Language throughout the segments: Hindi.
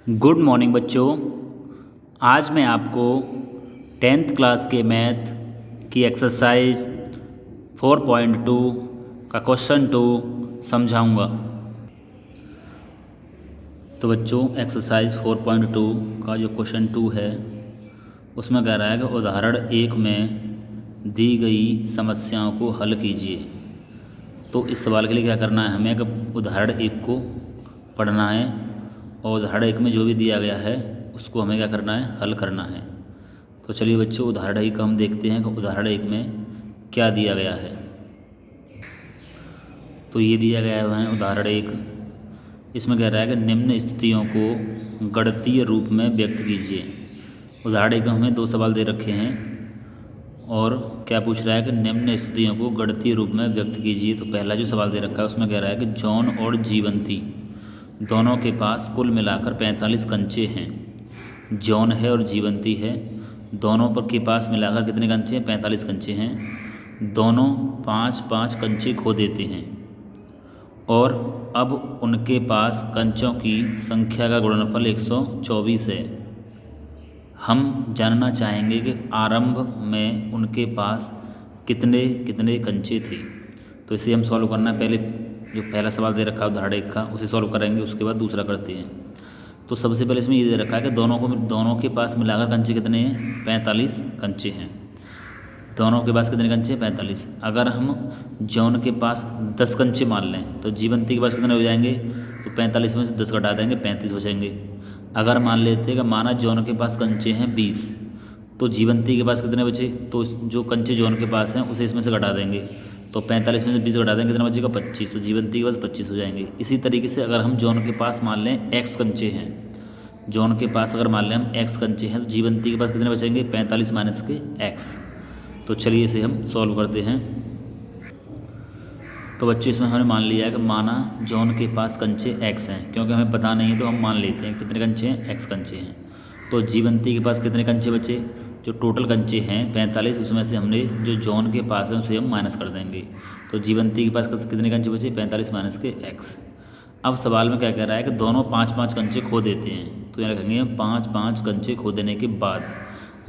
गुड मॉर्निंग बच्चों। आज मैं आपको टेंथ क्लास के मैथ की एक्सरसाइज 4.2 का क्वेश्चन 2 समझाऊंगा। तो बच्चों एक्सरसाइज 4.2 का जो क्वेश्चन 2 है उसमें कह रहा है कि उदाहरण 1 में दी गई समस्याओं को हल कीजिए। तो इस सवाल के लिए क्या करना है, हमें कि उदाहरण 1 को पढ़ना है और उदाहरण 1 में जो भी दिया गया है उसको हमें क्या करना है, हल करना है। तो चलिए बच्चों उदाहरण 1 हम देखते हैं कि उदाहरण 1 में क्या दिया गया है। तो ये दिया गया है उदाहरण 1, इसमें कह रहा है कि निम्न स्थितियों को गणितीय रूप में व्यक्त कीजिए। उदाहरण 1 में हमें 2 सवाल दे रखे हैं और क्या पूछ रहा है कि निम्न स्थितियों को गणितीय रूप में व्यक्त कीजिए। तो पहला जो सवाल दे रखा है उसमें कह रहा है कि जॉन और जीवंती दोनों के पास कुल मिलाकर 45 कंचे हैं। जॉन है और जीवंती है, दोनों पर के पास मिलाकर कितने कंचे हैं, 45 कंचे हैं। दोनों 5-5 कंचे खो देते हैं और अब उनके पास कंचों की संख्या का गुणनफल 124 है। हम जानना चाहेंगे कि आरंभ में उनके पास कितने कितने कंचे थे। तो इसे हम सॉल्व करना है। पहले जो पहला सवाल दे रखा है उदाहरण 1 का उसे सॉल्व करेंगे, उसके बाद दूसरा करते हैं। तो सबसे पहले इसमें ये दे रखा है कि दोनों के पास मिलाकर कंचे कितने हैं, 45 कंचे हैं। दोनों के पास कितने कंचे हैं, 45। अगर हम जॉन के पास 10 कंचे मान लें तो जीवंती के पास कितने हो जाएंगे, तो 45 में से 10 घटा देंगे, 35 बचेंगे। अगर मान लेते हैं कि माना जॉन के पास कंचे हैं 20 तो जीवंती के पास कितने बचे, तो जो कंचे जॉन के पास हैं उसे इसमें से घटा देंगे, तो 45 में से 20 घटा देंगे, कितना बचेगा, 25। तो जीवंती के पास 25 हो जाएंगे। इसी तरीके से अगर हम जॉन के पास मान लें x कंचे हैं, जॉन के पास अगर मान लें हम x कंचे हैं तो जीवंती के पास कितने बचेंगे, 45 माइनस के x। तो चलिए इसे हम सॉल्व करते हैं। तो बच्चों इसमें हमने मान लिया है कि माना जॉन के पास कंचे x हैं, क्योंकि हमें पता नहीं है तो हम मान लेते हैं कितने कंचे हैं, x कंचे हैं। तो जीवंती के पास कितने कंचे बचे, जो टोटल कंचे हैं 45, उसमें से हमने जो जॉन के पास है उसे हम माइनस कर देंगे। तो जीवंती के पास कितने कंचे बचे, 45 माइनस के x। अब सवाल में क्या कह रहा है कि दोनों 5-5 कंचे खो देते हैं। तो यहाँ रखेंगे 5-5 कंचे खो देने के बाद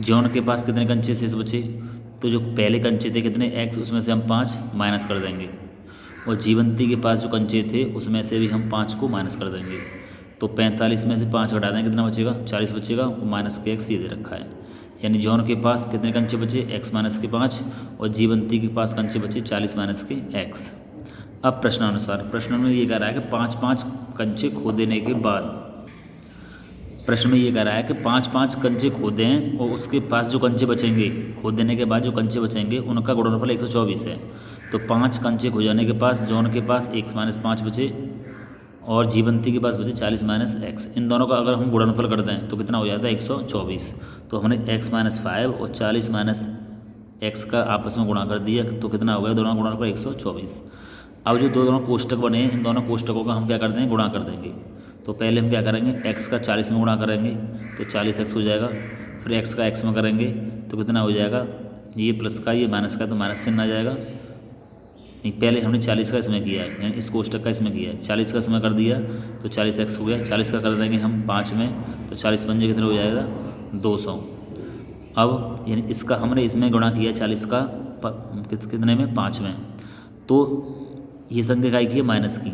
जॉन के पास कितने कंचे शेष बचे, तो जो पहले कंचे थे कितने x, उसमें से हम 5 माइनस कर देंगे। और जीवंती के पास जो कंचे थे उसमें से भी हम 5 को माइनस कर देंगे। तो 45 में से 5 घटा देंगे, कितना बचेगा, 40 बचेगा। और माइनस के x ये दे रखा है, यानी जॉन के पास कितने कंचे बचे, x माइनस के 5, और जीवंती के पास कंचे बचे 40 माइनस के x। अब प्रश्नानुसार, प्रश्न में ये कह रहा है कि 5-5 कंचे खो देने के बाद, प्रश्न में ये कह रहा है कि 5-5 कंचे खो दें और उसके पास जो कंचे बचेंगे, खो देने के बाद जो कंचे बचेंगे उनका गुणनफल 124 है। तो 5 कंचे खो जाने के पास जॉन के पास x माइनस 5 बचे और जीवंती के पास बचे 40 माइनस x। इन दोनों का अगर हम गुणनफल कर दें तो कितना हो जाता है, 124। तो हमने x माइनस 5 और 40 माइनस x का आपस में गुणा कर दिया, तो कितना हो गया, दोनों गुणनफल 124। अब जो दोनों कोष्टक बने इन दोनों कोष्टकों का हम क्या कर देंगे, गुणा कर देंगे। तो पहले हम क्या करेंगे, x का 40 में गुणा करेंगे तो 40x हो जाएगा, फिर x का x में करेंगे तो कितना हो जाएगा, ये प्लस का ये माइनस का, तो माइनस चिन्ह आ जाएगा। पहले हमने 40 का इसमें किया है, यानी इस कोष्टक का इसमें किया है, 40 का इसमें कर दिया तो 40x हो गया। 40 का कर देंगे हम 5 में, तो 40 पंजे कितने हो जाएगा, 200। अब यानी इसका हमने इसमें गुणा किया 40 का कितने में, 5 में। तो ये संख्या काय की है, माइनस की।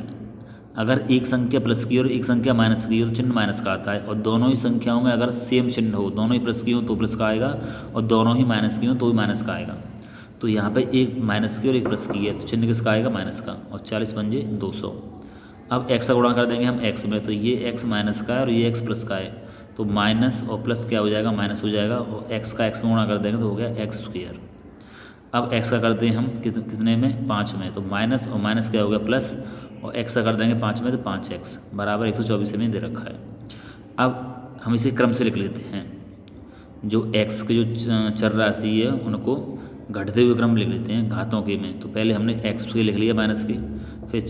अगर एक संख्या प्लस की और एक संख्या माइनस की हो तो चिन्ह माइनस का आता है, और दोनों ही संख्याओं में अगर सेम चिन्ह हो, दोनों ही प्लस की हो तो प्लस का आएगा और दोनों ही माइनस की हो तो भी माइनस का आएगा। तो यहाँ पे एक माइनस की और एक प्लस की है तो चिन्ह किसका आएगा, माइनस का, और 40 पंजे 200। अब x का गुणा कर देंगे हम x में, तो ये x माइनस का है और ये x प्लस का है, तो माइनस और प्लस क्या हो जाएगा, माइनस हो जाएगा, और x का x में गुणा कर देंगे तो हो गया x²। अब x का करते हैं हम कितने में, 5 में, तो माइनस और माइनस क्या हो गया, प्लस, और x का कर देंगे 5 में तो 5x बराबर 124 में दे रखा है। अब हम इसे क्रम से लिख लेते हैं, जो x के जो चर राशि है उनको घटते हुए क्रम लिख लेते हैं घातों के में। तो पहले हमने x के लिख लिया माइनस के, फिर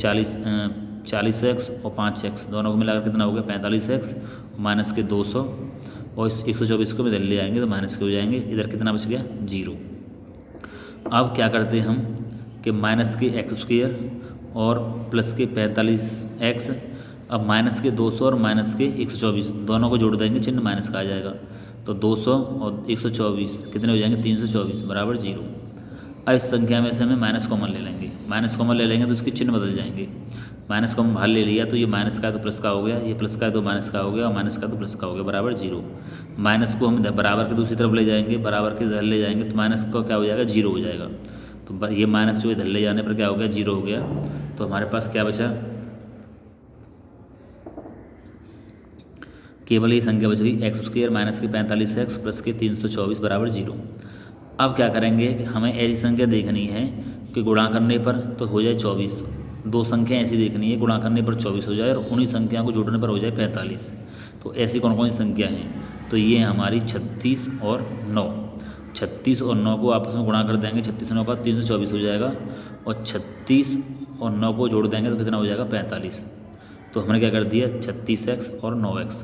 40x और 5x दोनों को मिलाकर कितना हो गया, 45x माइनस के 200, और इस 124 को इधर ले आएंगे तो माइनस के हो जाएंगे, इधर कितना बच गया, 0। अब क्या करते हैं हम कि माइनस के x² और प्लस के 45x अब माइनस के 200 और माइनस के 124 दोनों को जोड़ देंगे, चिन्ह माइनस का आ जाएगा। तो 200 और 124 कितने हो जाएंगे, 324 बराबर 0। अब इस संख्या में से हमें माइनस कॉमन ले लेंगे, माइनस कॉमन ले लेंगे तो उसके चिन्ह बदल जाएंगे। माइनस कॉमन बाहर ले लिया तो ये माइनस का है तो प्लस का हो गया, ये प्लस का है तो माइनस का हो गया, और माइनस का तो प्लस का हो गया बराबर 0। माइनस को हम बराबर के दूसरी तरफ ले जाएंगे, बराबर के इधर ले जाएंगे तो माइनस का क्या हो जाएगा, 0 हो जाएगा। तो ये माइनस जो इधर ले जाने पर क्या हो गया, 0 हो गया। तो हमारे पास क्या बचा, केवल ये संख्या बच गई एक्स स्क्वायर माइनस के 45x प्लस के 324 बराबर 0। अब क्या करेंगे कि हमें ऐसी संख्या देखनी है कि गुणा करने पर तो हो जाए 24, दो संख्या ऐसी देखनी है गुणा करने पर 24 हो जाए और उन्हीं संख्या को जोड़ने पर हो जाए 45। तो ऐसी कौन कौन सी संख्या हैं, तो ये हमारी 36 और 9। 36 और 9 को आपस में गुणा कर देंगे, 36 और 9 का 324 हो जाएगा, और 36 और 9 को जोड़ देंगे तो कितना हो जाएगा, 45। तो हमने क्या कर दिया, 36x और 9x,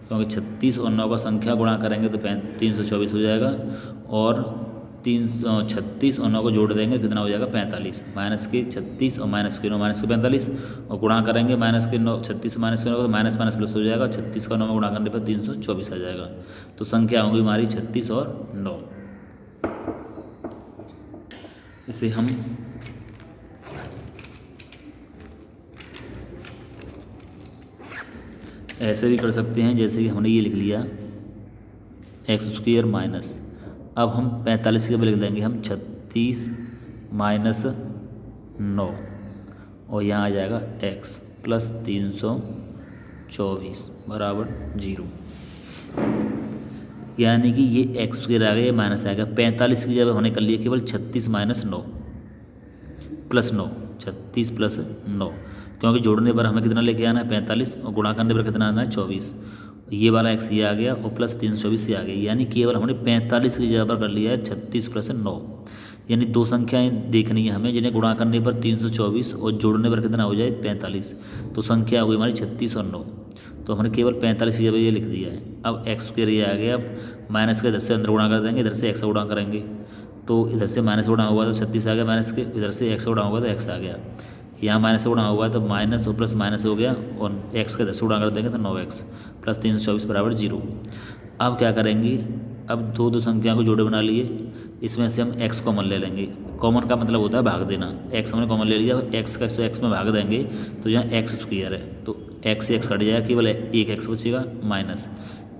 क्योंकि 36 और 9 का संख्या गुणा करेंगे तो 324 हो जाएगा, और 36 और 9 को जोड़ देंगे कितना हो जाएगा, 45। माइनस के 36 और माइनस के 9 माइनस के 45, और गुणा करेंगे माइनस के 9 36 माइनस के 9 तो माइनस माइनस प्लस हो जाएगा, 36 का 9 में गुणा करने पर 324 आ जाएगा। तो संख्या होगी हमारी 36 और 9। इसे हम ऐसे भी कर सकते हैं, जैसे कि हमने ये लिख लिया एक्स स्क्वायर माइनस, अब हम 45 के लिए लिख देंगे हम 36 माइनस 9, और यहाँ आ जाएगा x प्लस 324 बराबर 0। यानी कि ये एक्स स्क्वायर आ गया, ये माइनस आ गया। 45 की जगह हमने कर लिया केवल 36 माइनस 9 प्लस 9, 36 प्लस 9, क्योंकि जोड़ने पर हमें कितना लेके आना है, 45, और गुणा करने पर कितना आना है, 24। ये वाला x ये आ गया और प्लस 324 ये आ गई, यानी केवल हमने 45 की जगह पर कर लिया है 36 प्लस 9। यानी दो संख्याएं देखनी है हमें जिन्हें गुणा करने पर 324 और जोड़ने पर कितना हो जाए, 45। तो संख्या हो गई हमारी 36 और 9। तो हमने केवल 45 की जगह ये लिख दिया है। अब एक्स स्क्वायर ये आ गया, अब माइनस का इधर से अंदर गुणा कर देंगे, इधर से एक्स का गुणा करेंगे, तो इधर से माइनस गुणा होगा तो 36 आ गया माइनस के, इधर से एक्स गुणा होगा तो एक्स आ गया। यहाँ माइनस से गुणा होगा तो माइनस और प्लस माइनस हो गया, और एक्स का 10 गुणा कर देंगे तो 9x प्लस 324 बराबर 0। अब क्या करेंगे, अब दो संख्या को जोड़े बना लिए, इसमें से हम x कॉमन ले लेंगे। कॉमन का मतलब होता है भाग देना। x हमने कॉमन ले लिया, x का x में भाग देंगे तो यहाँ एक्स स्क्वायर है, तो x से x कट जाएगा, केवल एक x बचेगा, माइनस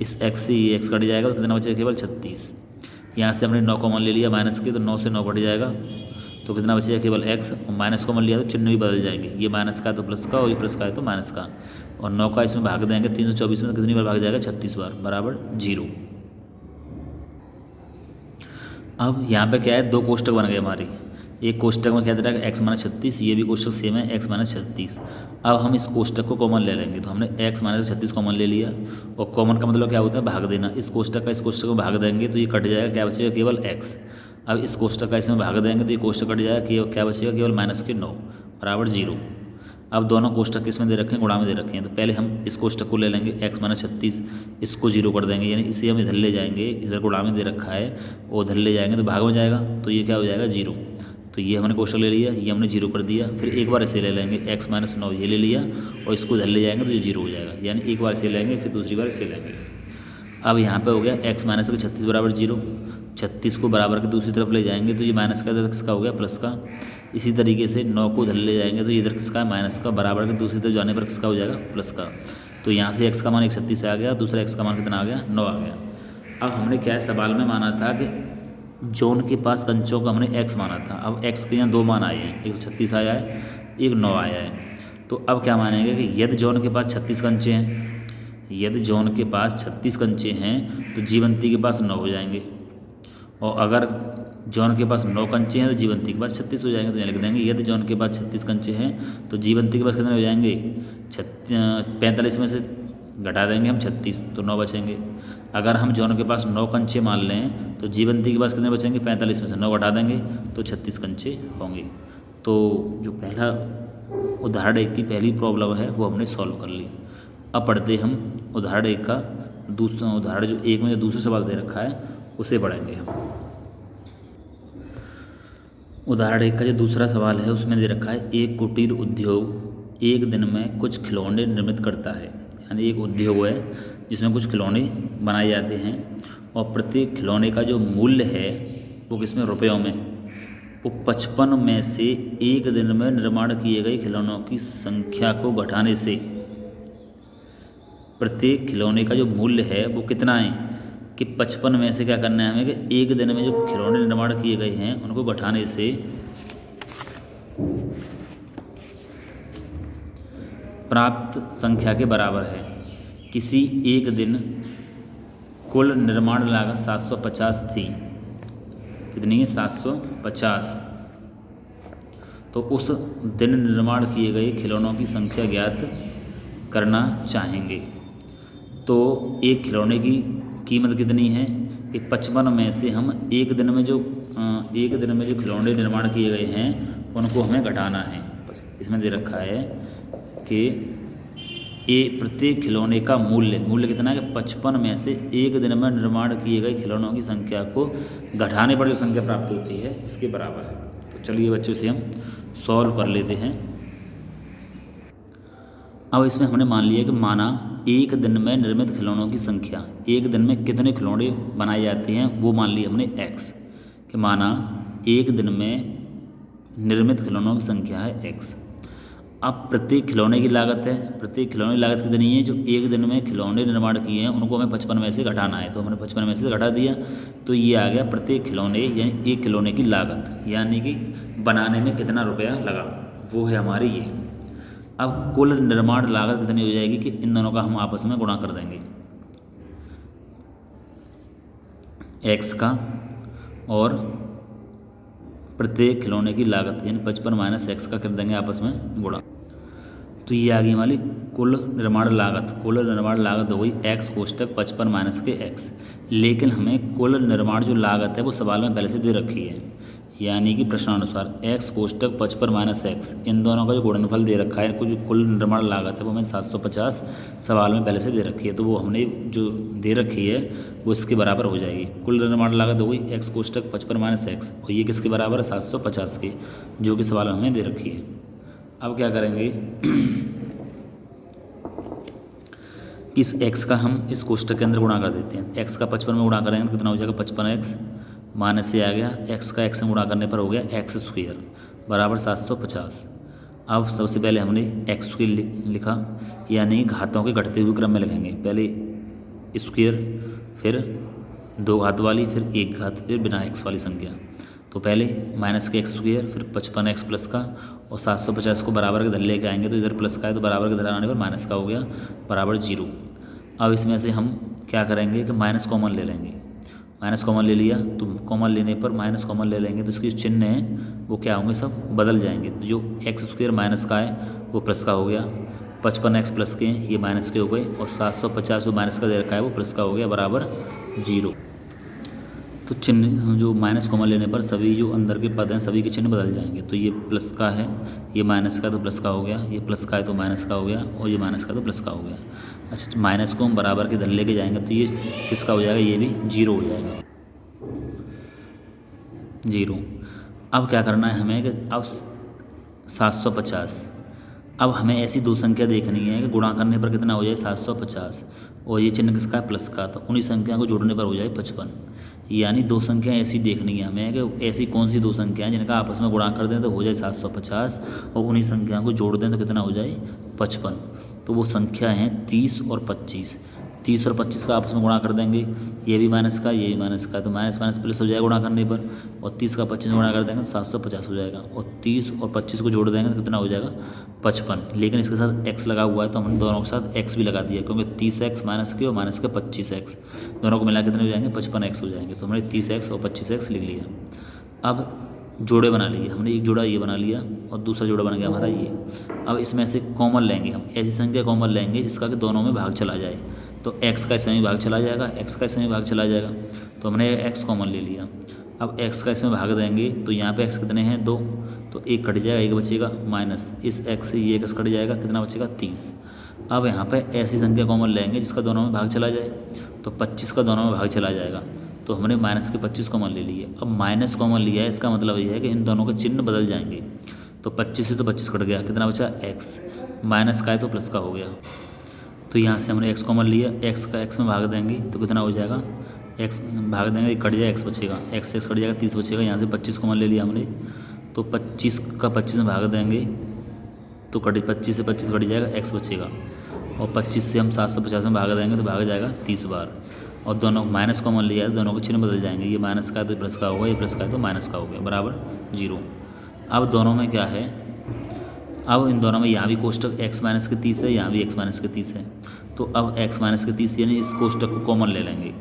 इस x से ये x कट जाएगा तो कितना बचेगा, केवल 36। यहाँ से हमने 9 कॉमन ले लिया माइनस के, तो 9 से 9 कट जाएगा तो कितना बचेगा, केवल x, और माइनस कॉमन लिया तो चिन्ह भी बदल जाएंगे, ये माइनस का है तो प्लस का, और ये प्लस का है तो माइनस का, और 9 का इसमें भाग देंगे 324 में तो कितनी बार भाग जाएगा, 36 बार बराबर 0। अब यहाँ पे क्या है, दो कोष्टक बन गए हमारी। एक कोष्टक में क्या दे रहा है, x माइनस 36, ये भी कोष्टक सेम है, x माइनस 36। अब हम इस कोष्टक को कॉमन ले लेंगे, तो हमने x माइनस 36 कॉमन ले लिया, और कॉमन का मतलब क्या होता है, भाग देना। इस कोष्टक का इस कोष्टक को भाग देंगे तो ये कट जाएगा, क्या बचेगा, केवल x। अब इस कोष्टक का इसमें भाग देंगे तो ये कोष्टक कट जाएगा, क्या बचेगा, केवल माइनस के 9 बराबर 0। अब दोनों कोष्टक किस में दे रखे हैं, गुणा में दे रखे हैं, तो पहले हम इस कोष्टक को ले लेंगे x माइनस 36, इसको 0 कर देंगे, यानी इसे हम इधर ले जाएंगे, इधर गुणा में दे रखा है, वो उधर ले जाएंगे तो भाग में जाएगा, तो ये क्या हो जाएगा, 0। तो ये हमने कोष्टक ले लिया, ये हमने 0 कर दिया। फिर एक बार इसे ले लेंगे, x माइनस 9 ये ले लिया, और इसको इधर ले जाएंगे तो ये 0 हो जाएगा, यानी एक बार इसे लेंगे फिर दूसरी बार इसे लेंगे। अब यहाँ पे हो गया x माइनस का 36 बराबर 0, 36 को बराबर के दूसरी तरफ ले जाएंगे तो ये माइनस का इधर किसका हो गया, प्लस का। इसी तरीके से 9 को इधर ले जाएंगे तो ये इधर किसका है, माइनस का, बराबर के दूसरी तरफ जाने पर किसका हो जाएगा, प्लस का। तो यहाँ से x का मान 36 आ गया, दूसरा x का मान कितना आ गया, 9 आ गया। अब हमने क्या है, सवाल में माना था कि जॉन के पास कंचों का हमने x माना था। अब x के यहाँ दो मान आए हैं, एक 36 आया है, एक 9 आया है। तो अब क्या मानेंगे कि यदि जॉन के पास 36 कंचे हैं, यदि जॉन के पास 36 कंचे हैं तो जीवंती के पास 9 हो जाएंगे, और अगर जॉन के पास 9 कंचे हैं तो जीवंती के पास 36 हो जाएंगे। तो यहाँ लिख देंगे यदि जॉन के पास 36 कंचे हैं तो जीवंती के पास कितने हो जाएंगे, 45 में से घटा देंगे हम 36 तो 9 बचेंगे। अगर हम जॉन के पास 9 कंचे मान लें तो जीवंती के पास कितने बचेंगे, 45 में से 9 घटा देंगे तो 36 कंचे होंगे। तो जो पहला उदाहरण एक की पहली प्रॉब्लम है वो हमने सॉल्व कर ली। अब पढ़ते हम उदाहरण एक का दूसरा उदाहरण, जो एक में जो दूसरा सवाल दे रखा है उसे पढ़ेंगे हम। उदाहरण एक का जो दूसरा सवाल है उसमें दे रखा है, एक कुटीर उद्योग एक दिन में कुछ खिलौने निर्मित करता है। यानी एक उद्योग है जिसमें कुछ खिलौने बनाए जाते हैं और प्रत्येक खिलौने का जो मूल्य है वो किसमें, रुपयों में, वो 55 में से एक दिन में निर्माण किए गए खिलौनों की संख्या को घटाने से, प्रत्येक खिलौने का जो मूल्य है वो कितना है कि 55 में से क्या करना है हमें कि एक दिन में जो खिलौने निर्माण किए गए हैं उनको घटाने से प्राप्त संख्या के बराबर है। किसी एक दिन कुल निर्माण लागत 750 थी। कितनी है, 750। तो उस दिन निर्माण किए गए खिलौनों की संख्या ज्ञात करना चाहेंगे। तो एक खिलौने की कीमत कितनी है कि 55 में से हम एक दिन में जो खिलौने निर्माण किए गए हैं उनको हमें घटाना है। इसमें दे रखा है कि प्रत्येक खिलौने का मूल्य कितना है कि 55 में से एक दिन में निर्माण किए गए खिलौनों की संख्या को घटाने पर जो संख्या प्राप्त होती है उसके बराबर है। तो चलिए बच्चों से हम सॉल्व कर लेते हैं। अब इसमें हमने मान लिया कि माना एक दिन में निर्मित खिलौनों की संख्या, एक दिन में कितने खिलौने बनाए जाते हैं वो मान लिया हमने x, कि माना एक दिन में निर्मित खिलौनों की संख्या है x। अब प्रत्येक खिलौने की लागत है, प्रत्येक खिलौने की लागत कितनी है, जो एक दिन में खिलौने निर्माण किए हैं उनको हमें 55 में से घटाना है। तो हमने 55 में से घटा दिया तो ये आ गया प्रत्येक खिलौने यानी एक खिलौने की लागत, यानी कि बनाने में कितना रुपया लगा वो है हमारी ये। अब कुल निर्माण लागत कितनी हो जाएगी कि इन दोनों का हम आपस में गुणा कर देंगे, x का और प्रत्येक खिलौने की लागत यानी 55 माइनस x का कर देंगे आपस में गुणा। तो ये आ गई हमारी कुल निर्माण लागत। कुल निर्माण लागत हो गई x कोष्टक 55 माइनस के x। लेकिन हमें कुल निर्माण जो लागत है वो सवाल में पहले से दे रखी है, यानी कि प्रश्नानुसार x कोष्टक 55 माइनस x, इन दोनों का जो गुणनफल दे रखा है, जो कुल निर्माण लागत है वो हमें 750 सवाल में पहले से दे रखी है। तो वो हमने जो दे रखी है वो इसके बराबर हो जाएगी। कुल निर्माण लागत हो गई x कोष्टक 55 माइनस x और ये किसके बराबर है, 750 के, जो कि सवाल में हमें दे रखी है। अब क्या करेंगे इस x का हम इस कोष्टक के अंदर गुणा कर देते हैं। x का 55 में गुणा करेंगे तो कितना हो जाएगा, 55x माइनस से आ गया x का x में गुणा करने पर हो गया x स्क्वायर बराबर 750। अब सबसे पहले हमने x स्क्वायर लिखा, यानी घातों के घटते हुए क्रम में लिखेंगे। पहले स्क्वायर, फिर दो घात वाली, फिर एक घात, फिर बिना x वाली संख्या। तो पहले माइनस के x स्क्वायर, फिर 55x प्लस का और 750 को बराबर के धर लेके आएंगे तो इधर प्लस का है तो बराबर के धर आने पर माइनस का हो गया बराबर 0। अब इसमें से हम क्या करेंगे कि माइनस कॉमन ले लेंगे। माइनस कॉमन ले लिया तो कॉमन लेने पर माइनस कॉमन ले लेंगे तो इसके चिन्ह हैं वो क्या होंगे, सब बदल जाएंगे। तो जो x स्क्वायर माइनस का है वो प्लस का हो गया, 55x प्लस के हैं ये माइनस के हो गए और 750 जो माइनस का दे रखा है वो प्लस का हो गया बराबर 0। तो चिन्ह जो माइनस कॉमन लेने पर सभी जो अंदर के पद हैं सभी के चिन्ह बदल जाएंगे। तो ये प्लस का है, ये माइनस का तो प्लस का हो गया, ये प्लस का है तो माइनस का हो गया और ये माइनस का तो प्लस का हो गया। अच्छा, माइनस को हम बराबर के इधर लेके जाएंगे तो ये किसका हो जाएगा, ये भी 0 हो जाएगा, 0। अब क्या करना है हमें कि अब 750, अब हमें ऐसी दो संख्या देखनी है कि गुणा करने पर कितना हो जाए 750 और ये चिन्ह किसका है, प्लस का, तो उन्हीं संख्या को जोड़ने पर हो जाए 55। यानी दो संख्या ऐसी देखनी है हमें कि ऐसी कौन सी दो संख्या हैं जिनका आपस में गुणा कर दें तो हो जाए 750 और उन्हीं संख्या को जोड़ दें तो कितना हो जाए 55। तो वो संख्या हैं 30 और 25। 30 और 25 का आपस में गुणा कर देंगे, ये भी माइनस का ये भी माइनस का, तो माइनस माइनस प्लस हो जाएगा गुणा करने पर, और 30 का 25 में गुणा कर देंगे तो 750 हो जाएगा और 30 और 25 को जोड़ देंगे तो कितना हो जाएगा 55। लेकिन इसके साथ x लगा हुआ है तो हमने दोनों के साथ x भी लगा दिया, क्योंकि 30x माइनस के और माइनस के 25x दोनों को मिला कितने हो जाएंगे 55x हो जाएंगे। तो हमने 30x और 25x लिख लिया। अब जोड़े बना लिए हमने, एक जोड़ा ये बना लिया और दूसरा जोड़ा बन गया हमारा ये। अब इसमें से कॉमन लेंगे हम, ऐसी संख्या कॉमन लेंगे जिसका कि दोनों में भाग चला जाए। तो x का इसमें भाग चला जाएगा, x का इसमें भाग चला जाएगा, तो हमने x कॉमन ले लिया। अब x का इसमें भाग देंगे तो यहाँ पे x कितने हैं 2, तो एक कट जाएगा, एक बचेगा माइनस, इस x से ये x कट जाएगा, कितना बचेगा 30। अब यहाँ पे ऐसी संख्या कॉमन लेंगे जिसका दोनों में भाग चला जाए, तो 25 का दोनों में भाग चला जाएगा, तो हमने माइनस के 25 कॉमन ले लिए। अब माइनस कॉमन लिया है, इसका मतलब ये है कि इन दोनों के चिन्ह बदल जाएंगे। तो 25 से तो 25 कट गया, कितना बचा x, माइनस का है तो प्लस का हो गया। तो यहाँ से हमने एक्स कॉमन लिया, एक्स का एक्स में भाग देंगे तो कितना हो जाएगा, एक्स भाग देंगे कट जाएगा, एक्स बचेगा, एक्स से एक्स कट जाएगा, 30 बचेगा। यहाँ से 25 कॉमन ले लिया हमने, तो 25 का 25 में भाग देंगे तो कट 25 से 25 कट जाएगा, एक्स बचेगा। और 25 से हम 750 में भाग देंगे तो भाग जाएगा 30 बार। और दोनों माइनस कॉमन लिया है, दोनों के चिन्ह बदल जाएंगे, ये माइनस का है तो प्लस का होगा, ये प्लस का है तो माइनस का हो गया, बराबर 0। अब दोनों में क्या है, अब इन दोनों में यहाँ भी कोष्टक x माइनस के 30 है, यहाँ भी x माइनस के 30 है। तो अब x माइनस के 30 यानी इस कोष्टक को कॉमन ले लेंगे,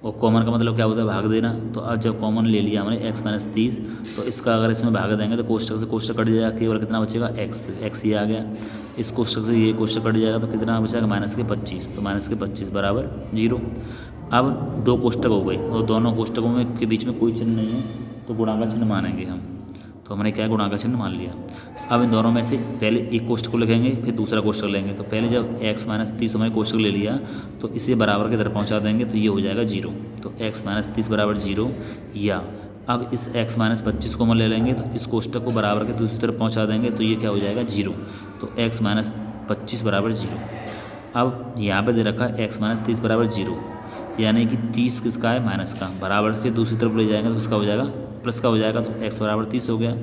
और कॉमन का मतलब क्या होता है, भाग देना। तो अब जब कॉमन ले लिया हमने x माइनस 30, तो इसका अगर इसमें भाग देंगे तो कोष्टक से कोष्टक कट जाएगा, केवल कितना बचेगा, x ये आ गया। इस कोष्टक से ये कोष्टक कट जाएगा तो कितना बचेगा, माइनस के 25, तो माइनस के 25 बराबर 0। अब दो कोष्टक हो गए और दोनों कोष्टकों में के बीच में कोई चिन्ह नहीं है तो गुणा का चिन्ह मानेंगे हम। तो हमने क्या गुणा का चिन्ह मान लिया। अब इन दोनों में से पहले एक कोष्टक को लिखेंगे फिर दूसरा कोष्टक लेंगे। तो पहले जब x माइनस 30 हमने कोष्टक ले लिया तो इसे बराबर की तरफ पहुंचा देंगे तो ये हो जाएगा 0। तो x माइनस 30 बराबर 0। या अब इस x माइनस 25 को हम ले लेंगे तो इस कोष्टक को बराबर के दूसरी तरफ पहुँचा देंगे तो ये क्या हो जाएगा 0। तो x माइनस 25 बराबर 0। अब यहाँ पर दे रखा है x माइनस 30 बराबर 0, यानी कि 30 किसका है, माइनस का, बराबर के दूसरी तरफ ले जाएंगे तो किसका हो जाएगा, प्लस का हो जाएगा। तो x बराबर 30 हो गया।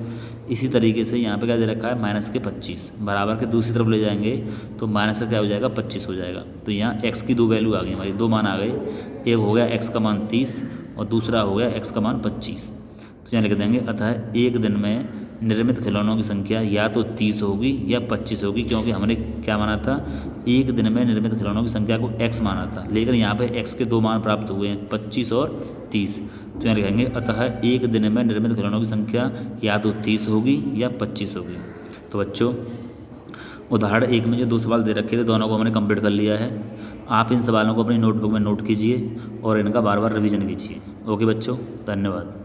इसी तरीके से यहाँ पे क्या दे रखा है, माइनस के 25, बराबर के दूसरी तरफ ले जाएंगे तो माइनस का क्या हो जाएगा, 25 हो जाएगा। तो यहाँ x की दो वैल्यू आ गई हमारी, दो मान आ गए। एक हो गया x का मान 30 और दूसरा हो गया x का मान 25। तो यहाँ लिख देंगे, अतः एक दिन में निर्मित खिलौनों की संख्या या तो 30 होगी या 25 होगी, क्योंकि हमने क्या माना था, एक दिन में निर्मित खिलौनों की संख्या को x माना था, लेकिन यहाँ पे x के दो मान प्राप्त हुए हैं, 25 और 30। तो यहाँ लिखेंगे, अतः एक दिन में निर्मित खिलौनों की संख्या या तो 30 होगी या 25 होगी। तो बच्चों उदाहरण 1 में जो दो सवाल दे रखे थे दोनों को हमने कंप्लीट कर लिया है। आप इन सवालों को अपनी नोटबुक में नोट कीजिए और इनका बार बार रिवीजन कीजिए। ओके बच्चों, धन्यवाद।